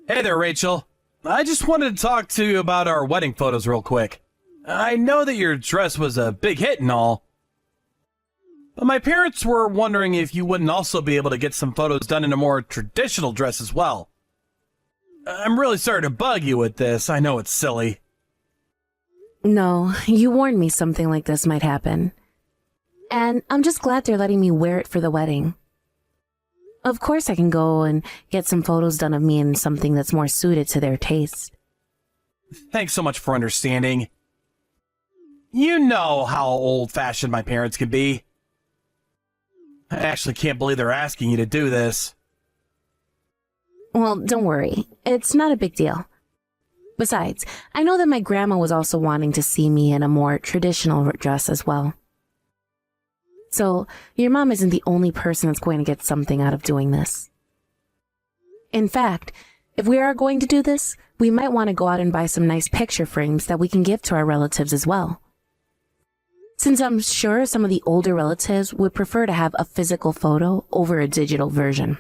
Hey there, Rachel. I just wanted to talk to you about our wedding photos real quick. I know that your dress was a big hit and all, but my parents were wondering if you wouldn't also be able to get some photos done in a more traditional dress as well. I'm really sorry to bug you with this. I know it's silly. No, you warned me something like this might happen. And I'm just glad they're letting me wear it for the wedding. Of course I can go and get some photos done of me in something that's more suited to their taste. Thanks so much for understanding. You know how old-fashioned my parents can be. I actually can't believe they're asking you to do this. Well, don't worry. It's not a big deal. Besides, I know that my grandma was also wanting to see me in a more traditional dress as well. So, your mom isn't the only person that's going to get something out of doing this. In fact, if we are going to do this, we might want to go out and buy some nice picture frames that we can give to our relatives as well. Since I'm sure some of the older relatives would prefer to have a physical photo over a digital version.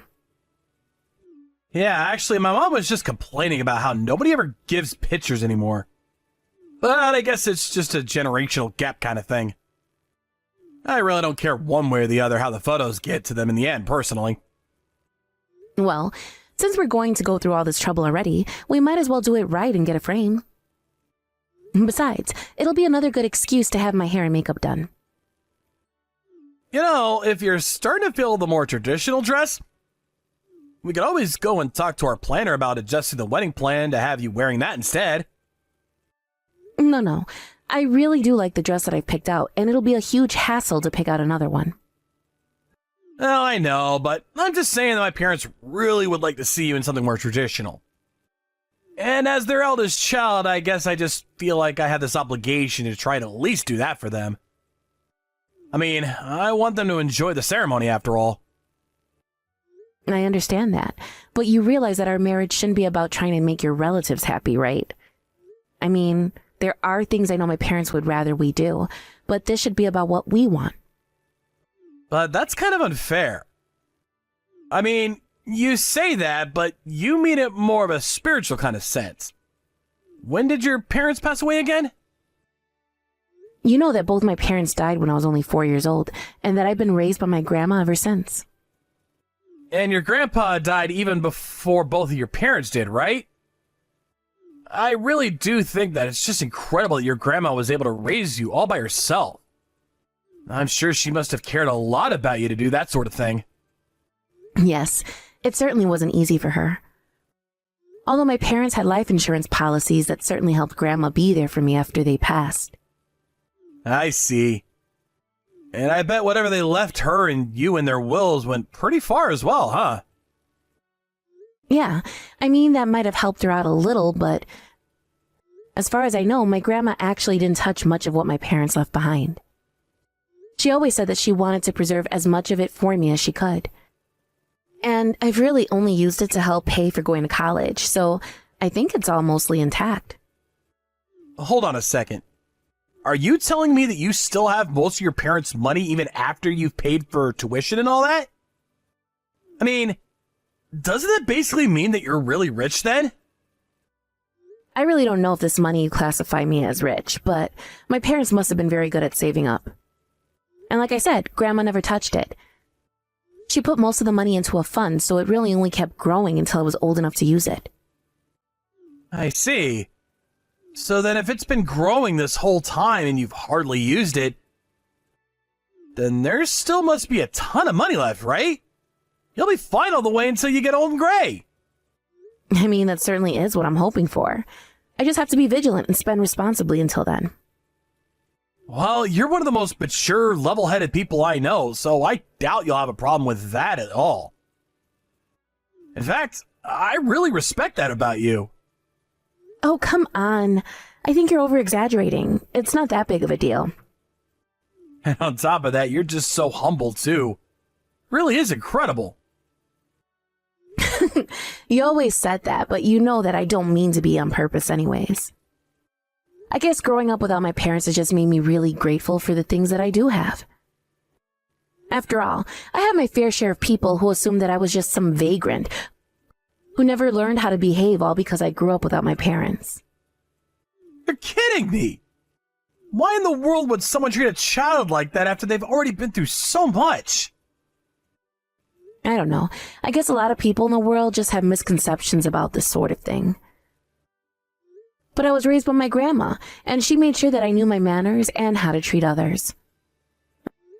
Yeah, actually, my mom was just complaining about how nobody ever gives pictures anymore. But I guess it's just a generational gap kind of thing. I really don't care one way or the other how the photos get to them in the end, personally. Well, since we're going to go through all this trouble already, we might as well do it right and get a frame. Besides, it'll be another good excuse to have my hair and makeup done. You know, if you're starting to feel the more traditional dress, we could always go and talk to our planner about adjusting the wedding plan to have you wearing that instead. No. I really do like the dress that I picked out, and it'll be a huge hassle to pick out another one. Oh, I know, but I'm just saying that my parents really would like to see you in something more traditional. And as their eldest child, I guess I just feel like I have this obligation to try to at least do that for them. I mean, I want them to enjoy the ceremony after all. I understand that, but you realize that our marriage shouldn't be about trying to make your relatives happy, right? I mean, there are things I know my parents would rather we do, but this should be about what we want. But that's kind of unfair. I mean, you say that, but you mean it more of a spiritual kind of sense. When did your parents pass away again? You know that both my parents died when I was only 4 years old, and that I've been raised by my grandma ever since. And your grandpa died even before both of your parents did, right? I really do think that it's just incredible that your grandma was able to raise you all by herself. I'm sure she must have cared a lot about you to do that sort of thing. Yes, it certainly wasn't easy for her. Although my parents had life insurance policies that certainly helped Grandma be there for me after they passed. I see. And I bet whatever they left her and you in their wills went pretty far as well, huh? Yeah, I mean, that might have helped her out a little, but as far as I know, my grandma actually didn't touch much of what my parents left behind. She always said that she wanted to preserve as much of it for me as she could. And I've really only used it to help pay for going to college, so I think it's all mostly intact. Hold on a second. Are you telling me that you still have most of your parents' money even after you've paid for tuition and all that? I mean, doesn't that basically mean that you're really rich then? I really don't know if this money you classify me as rich, but my parents must have been very good at saving up. And like I said, Grandma never touched it. She put most of the money into a fund, so it really only kept growing until I was old enough to use it. I see. So then if it's been growing this whole time and you've hardly used it, then there still must be a ton of money left, right? You'll be fine all the way until you get old and gray. I mean, that certainly is what I'm hoping for. I just have to be vigilant and spend responsibly until then. Well, you're one of the most mature, level-headed people I know, so I doubt you'll have a problem with that at all. In fact, I really respect that about you. Oh, come on. I think you're over-exaggerating. It's not that big of a deal. And on top of that, you're just so humble, too. Really is incredible. You always said that, but you know that I don't mean to be on purpose anyways. I guess growing up without my parents has just made me really grateful for the things that I do have. After all, I had my fair share of people who assumed that I was just some vagrant who never learned how to behave all because I grew up without my parents. You're kidding me! Why in the world would someone treat a child like that after they've already been through so much? I don't know. I guess a lot of people in the world just have misconceptions about this sort of thing. But I was raised by my grandma, and she made sure that I knew my manners and how to treat others.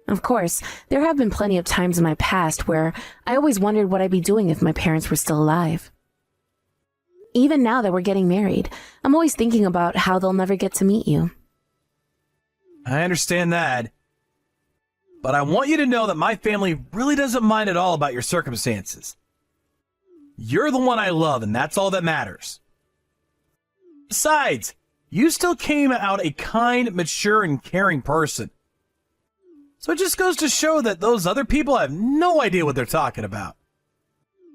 Of course, there have been plenty of times in my past where I always wondered what I'd be doing if my parents were still alive. Even now that we're getting married, I'm always thinking about how they'll never get to meet you. I understand that. But I want you to know that my family really doesn't mind at all about your circumstances. You're the one I love, and that's all that matters. Besides, you still came out a kind, mature, and caring person. So it just goes to show that those other people have no idea what they're talking about.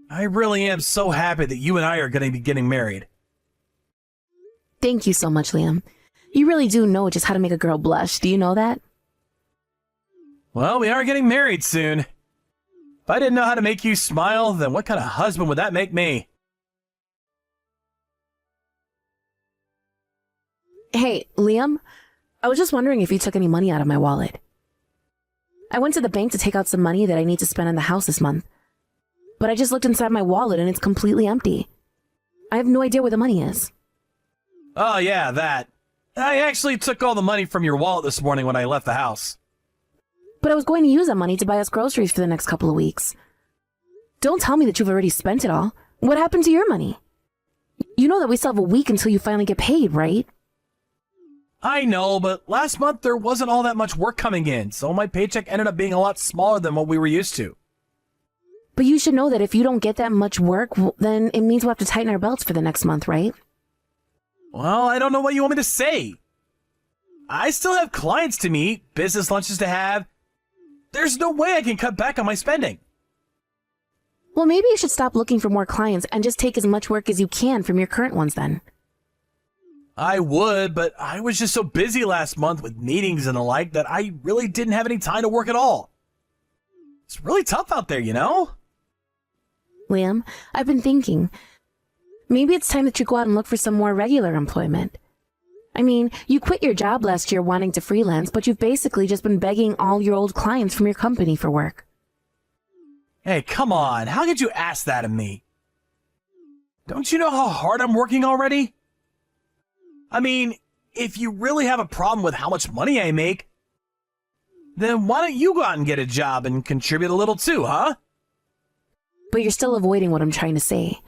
I really am so happy that you and I are going to be getting married. Thank you so much, Liam. You really do know just how to make a girl blush. Do you know that? Well, we are getting married soon. If I didn't know how to make you smile, then what kind of husband would that make me? Hey, Liam, I was just wondering if you took any money out of my wallet. I went to the bank to take out some money that I need to spend on the house this month. But I just looked inside my wallet and it's completely empty. I have no idea where the money is. Oh yeah, that. I actually took all the money from your wallet this morning when I left the house. But I was going to use that money to buy us groceries for the next couple of weeks. Don't tell me that you've already spent it all. What happened to your money? You know that we still have a week until you finally get paid, right? I know, but last month there wasn't all that much work coming in, so my paycheck ended up being a lot smaller than what we were used to. But you should know that if you don't get that much work, then it means we'll have to tighten our belts for the next month, right? Well, I don't know what you want me to say. I still have clients to meet, business lunches to have. There's no way I can cut back on my spending. Well, maybe you should stop looking for more clients and just take as much work as you can from your current ones then. I would, but I was just so busy last month with meetings and the like that I really didn't have any time to work at all. It's really tough out there, you know? Liam, I've been thinking, maybe it's time that you go out and look for some more regular employment. I mean, you quit your job last year wanting to freelance, but you've basically just been begging all your old clients from your company for work. Hey, come on. How could you ask that of me? Don't you know how hard I'm working already? I mean, if you really have a problem with how much money I make, then why don't you go out and get a job and contribute a little too, huh? But you're still avoiding what I'm trying to say.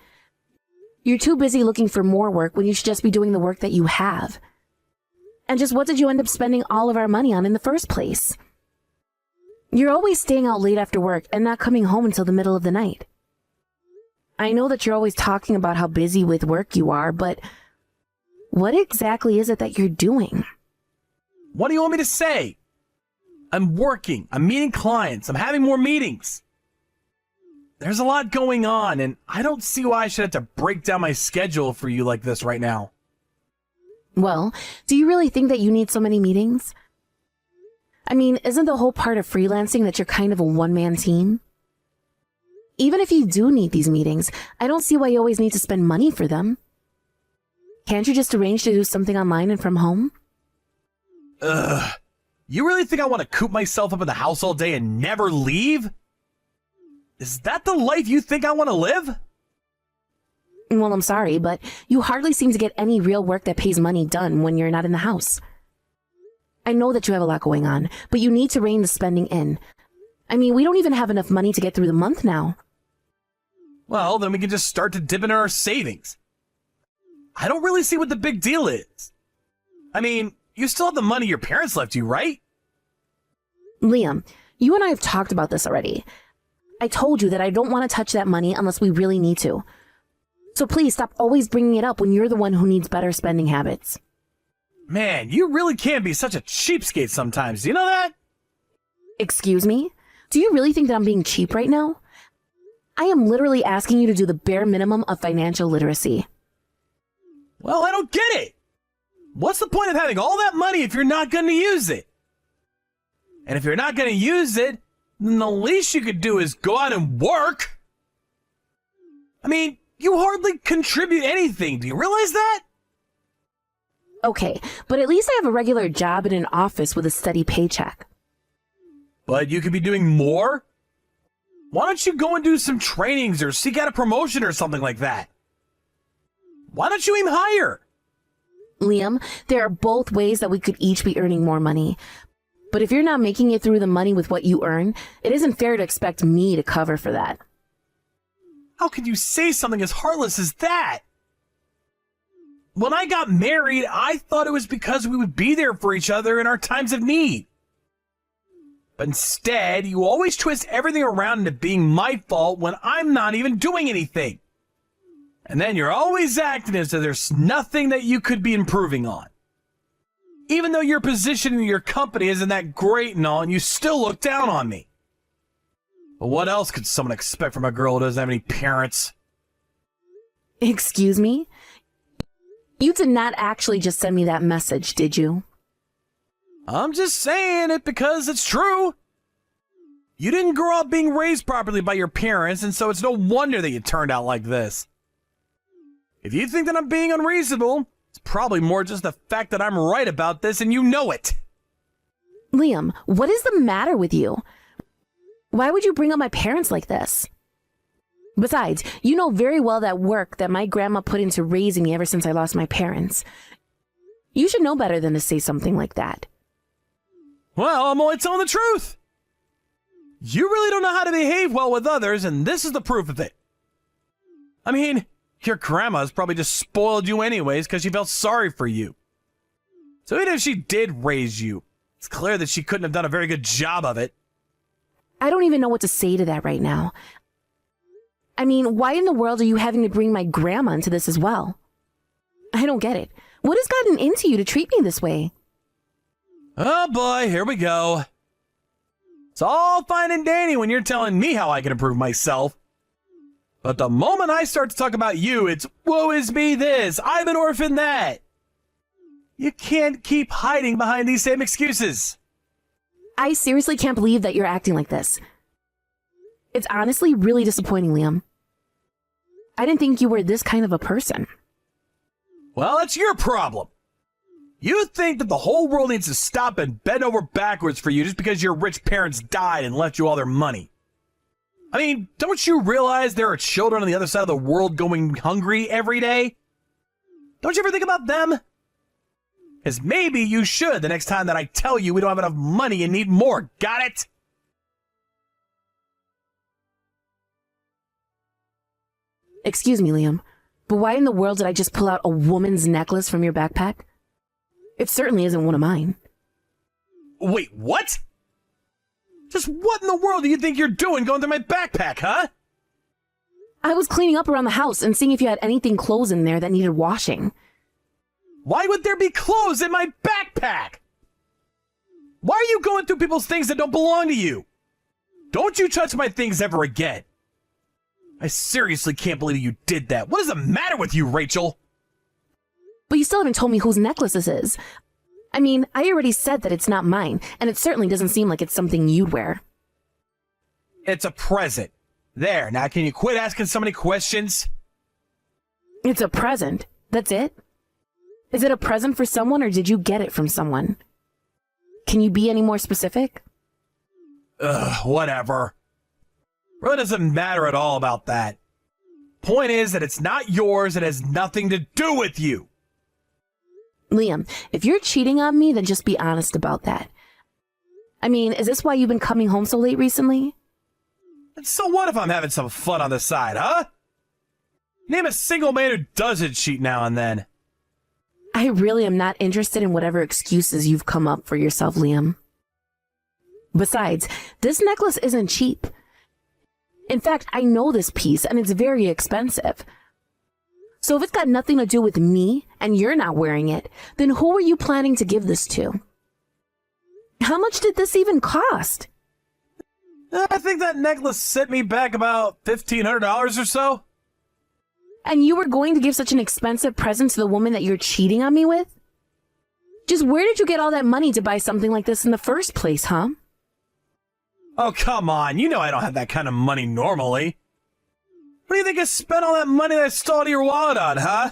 You're too busy looking for more work when you should just be doing the work that you have. And just what did you end up spending all of our money on in the first place? You're always staying out late after work and not coming home until the middle of the night. I know that you're always talking about how busy with work you are, but what exactly is it that you're doing? What do you want me to say? I'm working, I'm meeting clients, I'm having more meetings. There's a lot going on, and I don't see why I should have to break down my schedule for you like this right now. Well, do you really think that you need so many meetings? I mean, isn't the whole part of freelancing that you're kind of a one-man team? Even if you do need these meetings, I don't see why you always need to spend money for them. Can't you just arrange to do something online and from home? Ugh. You really think I want to coop myself up in the house all day and never leave? Is that the life you think I want to live? Well, I'm sorry, but you hardly seem to get any real work that pays money done when you're not in the house. I know that you have a lot going on, but you need to rein the spending in. I mean, we don't even have enough money to get through the month now. Well, then we can just start to dip into our savings. I don't really see what the big deal is. I mean, you still have the money your parents left you, right? Liam, you and I have talked about this already. I told you that I don't want to touch that money unless we really need to. So please stop always bringing it up when you're the one who needs better spending habits. Man, you really can be such a cheapskate sometimes. Do you know that? Excuse me? Do you really think that I'm being cheap right now? I am literally asking you to do the bare minimum of financial literacy. Well, I don't get it. What's the point of having all that money if you're not going to use it? And if you're not going to use it, then the least you could do is go out and work. I mean, You hardly contribute anything. Do you realize that? Okay, but at least I have a regular job in an office with a steady paycheck. But you could be doing more? Why don't you go and do some trainings or seek out a promotion or something like that? Why don't you aim higher? Liam, there are both ways that we could each be earning more money. But if you're not making it through the money with what you earn, it isn't fair to expect me to cover for that. How could you say something as heartless as that? When I got married, I thought it was because we would be there for each other in our times of need. But instead, you always twist everything around into being my fault when I'm not even doing anything. And then you're always acting as if there's nothing that you could be improving on. Even though your position in your company isn't that great and all, and you still look down on me. But what else could someone expect from a girl who doesn't have any parents? Excuse me? You did not actually just send me that message, did you? I'm just saying it because it's true. You didn't grow up being raised properly by your parents, and so it's no wonder that you turned out like this. If you think that I'm being unreasonable, it's probably more just the fact that I'm right about this and you know it. Liam, what is the matter with you? Why would you bring up my parents like this? Besides, you know very well that work that my grandma put into raising me ever since I lost my parents. You should know better than to say something like that. Well, I'm only telling the truth. You really don't know how to behave well with others, and this is the proof of it. I mean, your grandma's probably just spoiled you anyways because she felt sorry for you. So even if she did raise you, it's clear that she couldn't have done a very good job of it. I don't even know what to say to that right now. I mean, why in the world are you having to bring my grandma into this as well? I don't get it. What has gotten into you to treat me this way? Oh boy, here we go. It's all fine and dandy when you're telling me how I can improve myself. But the moment I start to talk about you, it's woe is me this, I'm an orphan that. You can't keep hiding behind these same excuses. I seriously can't believe that you're acting like this. It's honestly really disappointing, Liam. I didn't think you were this kind of a person. Well, that's your problem. You think that the whole world needs to stop and bend over backwards for you just because your rich parents died and left you all their money. I mean, don't you realize there are children on the other side of the world going hungry every day? Don't you ever think about them? Because maybe you should the next time that I tell you we don't have enough money and need more. Got it? Excuse me, Liam, but why in the world did I just pull out a woman's necklace from your backpack? It certainly isn't one of mine. Wait, what? Just what in the world do you think you're doing going through my backpack, huh? I was cleaning up around the house and seeing if you had anything clothes in there that needed washing. Why would there be clothes in my backpack? Why are you going through people's things that don't belong to you? Don't you touch my things ever again. I seriously can't believe you did that. What is the matter with you, Rachel? But you still haven't told me whose necklace this is. I mean, I already said that it's not mine, and it certainly doesn't seem like it's something you'd wear. It's a present. There, now can you quit asking so many questions? It's a present. That's it? Is it a present for someone, or did you get it from someone? Can you be any more specific? Ugh, whatever. Really doesn't matter at all about that. Point is that it's not yours, it has nothing to do with you. Liam, if you're cheating on me, then just be honest about that. I mean, is this why you've been coming home so late recently? And so what if I'm having some fun on the side, huh? Name a single man who doesn't cheat now and then. I really am not interested in whatever excuses you've come up for yourself, Liam. Besides, this necklace isn't cheap. In fact, I know this piece, and it's very expensive. So if it's got nothing to do with me, and you're not wearing it, then who are you planning to give this to? How much did this even cost? I think that necklace set me back about $1,500 or so. And you were going to give such an expensive present to the woman that you're cheating on me with? Just where did you get all that money to buy something like this in the first place, huh? Oh, come on. You know I don't have that kind of money normally. What do you think I spent all that money that I stole out of your wallet on, huh?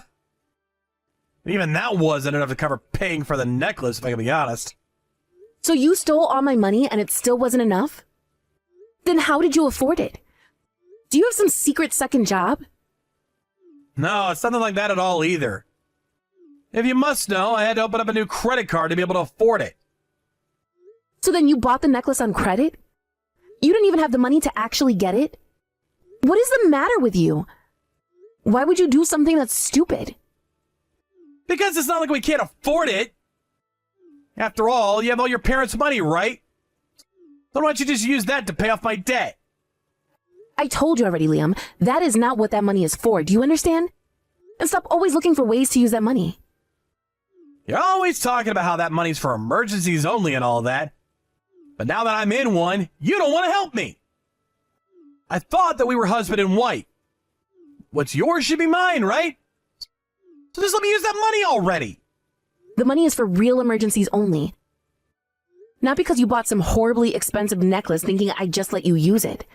Even that wasn't enough to cover paying for the necklace, if I can be honest. So you stole all my money and it still wasn't enough? Then how did you afford it? Do you have some secret second job? No, it's nothing like that at all either. If you must know, I had to open up a new credit card to be able to afford it. So then you bought the necklace on credit? You didn't even have the money to actually get it? What is the matter with you? Why would you do something that's stupid? Because it's not like we can't afford it. After all, you have all your parents' money, right? So why don't you just use that to pay off my debt? I told you already, Liam. That is not what that money is for. Do you understand? And stop always looking for ways to use that money. You're always talking about how that money's for emergencies only and all that. But now that I'm in one, you don't want to help me. I thought that we were husband and wife. What's yours should be mine, right? So just let me use that money already. The money is for real emergencies only. Not because you bought some horribly expensive necklace thinking I'd just let you use it.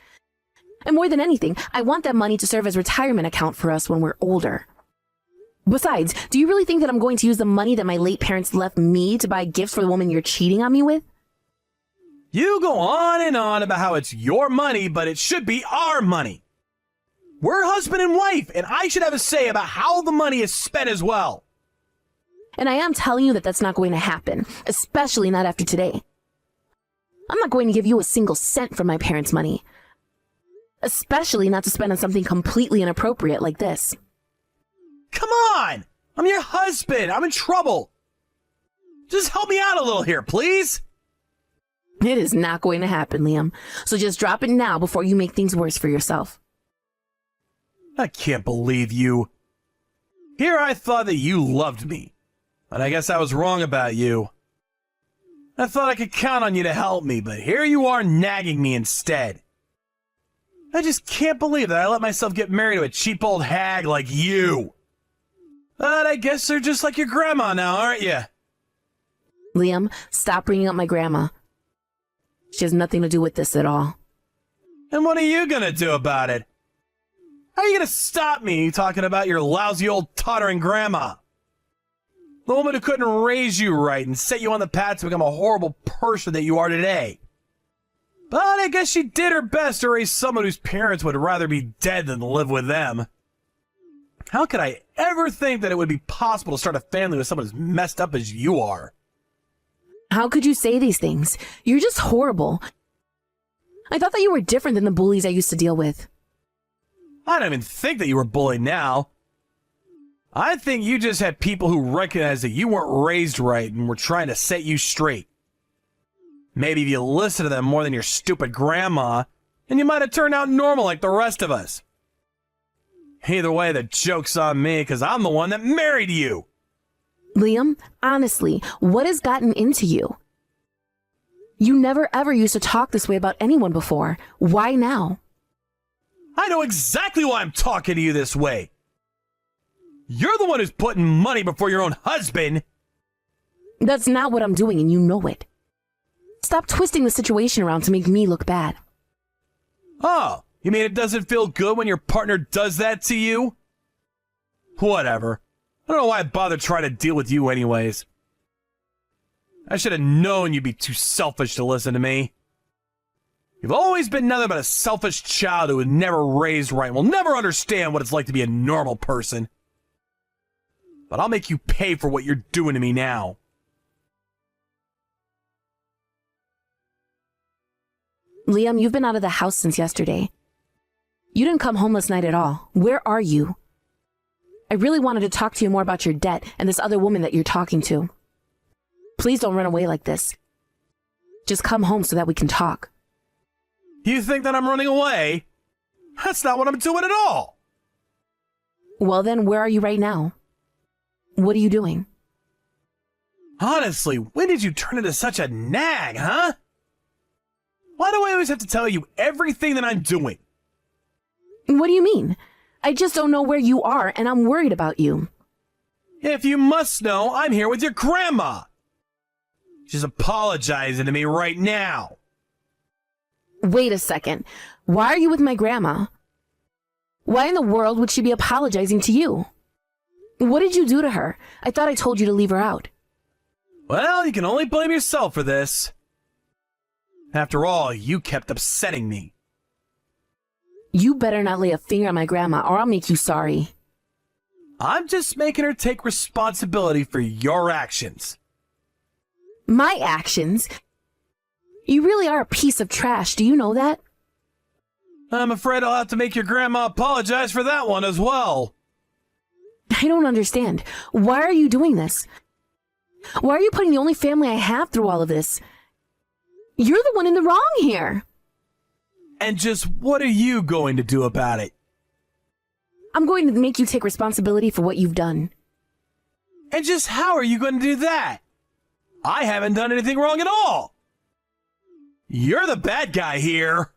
And more than anything, I want that money to serve as retirement account for us when we're older. Besides, do you really think that I'm going to use the money that my late parents left me to buy gifts for the woman you're cheating on me with? You go on and on about how it's your money, but it should be our money. We're husband and wife, and I should have a say about how the money is spent as well. And I am telling you that that's not going to happen, especially not after today. I'm not going to give you a single cent from my parents' money. Especially not to spend on something completely inappropriate like this. Come on! I'm your husband! I'm in trouble! Just help me out a little here, please! It is not going to happen, Liam. So just drop it now before you make things worse for yourself. I can't believe you. Here I thought that you loved me, but I guess I was wrong about you. I thought I could count on you to help me, but here you are nagging me instead. I just can't believe that I let myself get married to a cheap old hag like you. But I guess they're just like your grandma now, aren't you? Liam, stop bringing up my grandma. She has nothing to do with this at all. And what are you gonna do about it? How are you gonna stop me talking about your lousy old tottering grandma? The woman who couldn't raise you right and set you on the path to become a horrible person that you are today. But I guess she did her best to raise someone whose parents would rather be dead than live with them. How could I ever think that it would be possible to start a family with someone as messed up as you are? How could you say these things? You're just horrible. I thought that you were different than the bullies I used to deal with. I don't even think that you were bullied now. I think you just had people who recognized that you weren't raised right and were trying to set you straight. Maybe if you listened to them more than your stupid grandma, and you might have turned out normal like the rest of us. Either way, the joke's on me, because I'm the one that married you. Liam, honestly, what has gotten into you? You never ever used to talk this way about anyone before. Why now? I know exactly why I'm talking to you this way. You're the one who's putting money before your own husband. That's not what I'm doing, and you know it. Stop twisting the situation around to make me look bad. Oh, you mean it doesn't feel good when your partner does that to you? Whatever. I don't know why I bothered trying to deal with you anyways. I should have known you'd be too selfish to listen to me. You've always been nothing but a selfish child who was never raised right and will never understand what it's like to be a normal person. But I'll make you pay for what you're doing to me now. Liam, you've been out of the house since yesterday. You didn't come home last night at all. Where are you? I really wanted to talk to you more about your debt and this other woman that you're talking to. Please don't run away like this. Just come home so that we can talk. You think that I'm running away? That's not what I'm doing at all. Well then, where are you right now? What are you doing? Honestly, when did you turn into such a nag, huh? Why do I always have to tell you everything that I'm doing? What do you mean? I just don't know where you are, and I'm worried about you. If you must know, I'm here with your grandma. She's apologizing to me right now. Wait a second. Why are you with my grandma? Why in the world would she be apologizing to you? What did you do to her? I thought I told you to leave her out. Well, you can only blame yourself for this. After all, you kept upsetting me. You better not lay a finger on my grandma or I'll make you sorry. I'm just making her take responsibility for your actions. My actions? You really are a piece of trash, do you know that? I'm afraid I'll have to make your grandma apologize for that one as well. I don't understand. Why are you doing this? Why are you putting the only family I have through all of this? You're the one in the wrong here. And just what are you going to do about it? I'm going to make you take responsibility for what you've done. And just how are you going to do that? I haven't done anything wrong at all. You're the bad guy here.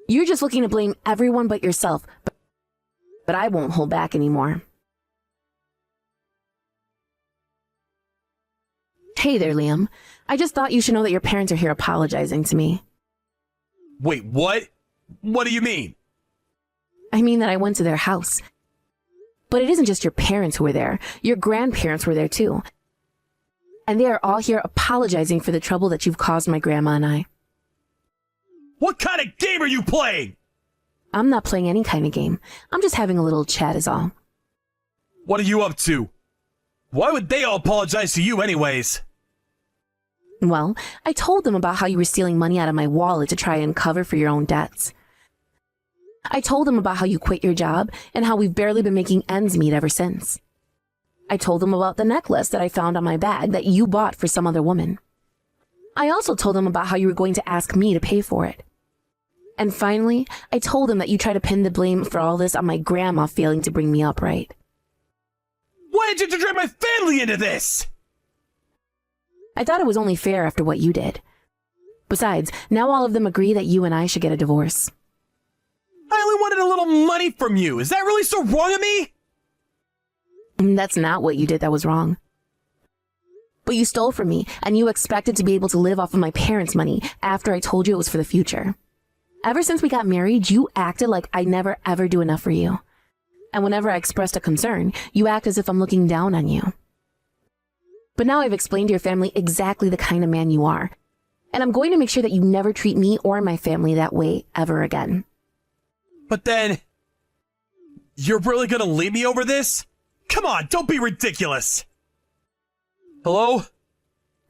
You're just looking to blame everyone but yourself. But I won't hold back anymore. Hey there, Liam. I just thought you should know that your parents are here apologizing to me. Wait, what? What do you mean? I mean that I went to their house. But it isn't just your parents who were there. Your grandparents were there too. And they are all here apologizing for the trouble that you've caused my grandma and I. What kind of game are you playing? I'm not playing any kind of game. I'm just having a little chat is all. What are you up to? Why would they all apologize to you anyways? Well, I told them about how you were stealing money out of my wallet to try and cover for your own debts. I told them about how you quit your job and how we've barely been making ends meet ever since. I told them about the necklace that I found on my bag that you bought for some other woman. I also told them about how you were going to ask me to pay for it. And finally, I told them that you tried to pin the blame for all this on my grandma failing to bring me up right. Why did you drag my family into this? I thought it was only fair after what you did. Besides, now all of them agree that you and I should get a divorce. I only wanted a little money from you. Is that really so wrong of me? That's not what you did that was wrong. But you stole from me, and you expected to be able to live off of my parents' money after I told you it was for the future. Ever since we got married, you acted like I never ever do enough for you. And whenever I expressed a concern, you act as if I'm looking down on you. But now I've explained to your family exactly the kind of man you are, and I'm going to make sure that you never treat me or my family that way ever again. But then, you're really gonna leave me over this? Come on, don't be ridiculous. Hello?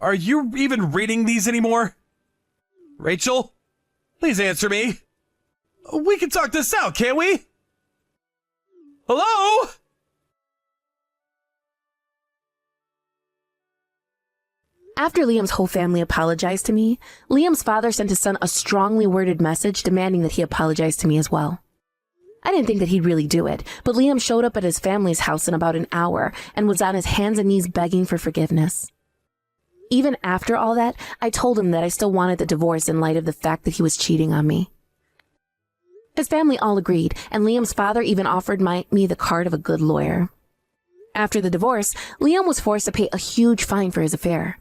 Are you even reading these anymore? Rachel? Please answer me. We can talk this out, can't we? Hello? After Liam's whole family apologized to me, Liam's father sent his son a strongly worded message demanding that he apologize to me as well. I didn't think that he'd really do it, but Liam showed up at his family's house in about an hour and was on his hands and knees begging for forgiveness. Even after all that, I told him that I still wanted the divorce in light of the fact that he was cheating on me. His family all agreed, and Liam's father even offered me the card of a good lawyer. After the divorce, Liam was forced to pay a huge fine for his affair.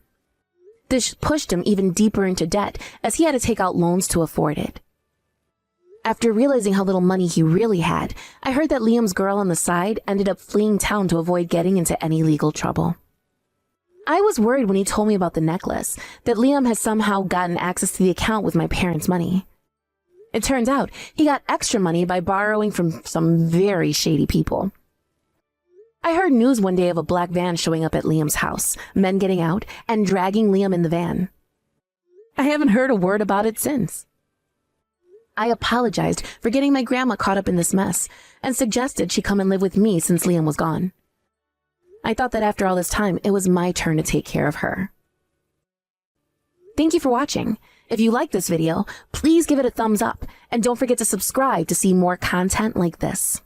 This pushed him even deeper into debt, as he had to take out loans to afford it. After realizing how little money he really had, I heard that Liam's girl on the side ended up fleeing town to avoid getting into any legal trouble. I was worried when he told me about the necklace, that Liam had somehow gotten access to the account with my parents' money. It turns out he got extra money by borrowing from some very shady people. I heard news one day of a black van showing up at Liam's house, men getting out, and dragging Liam in the van. I haven't heard a word about it since. I apologized for getting my grandma caught up in this mess, and suggested she come and live with me since Liam was gone. I thought that after all this time, it was my turn to take care of her. Thank you for watching. If you liked this video, please give it a thumbs up, and don't forget to subscribe to see more content like this.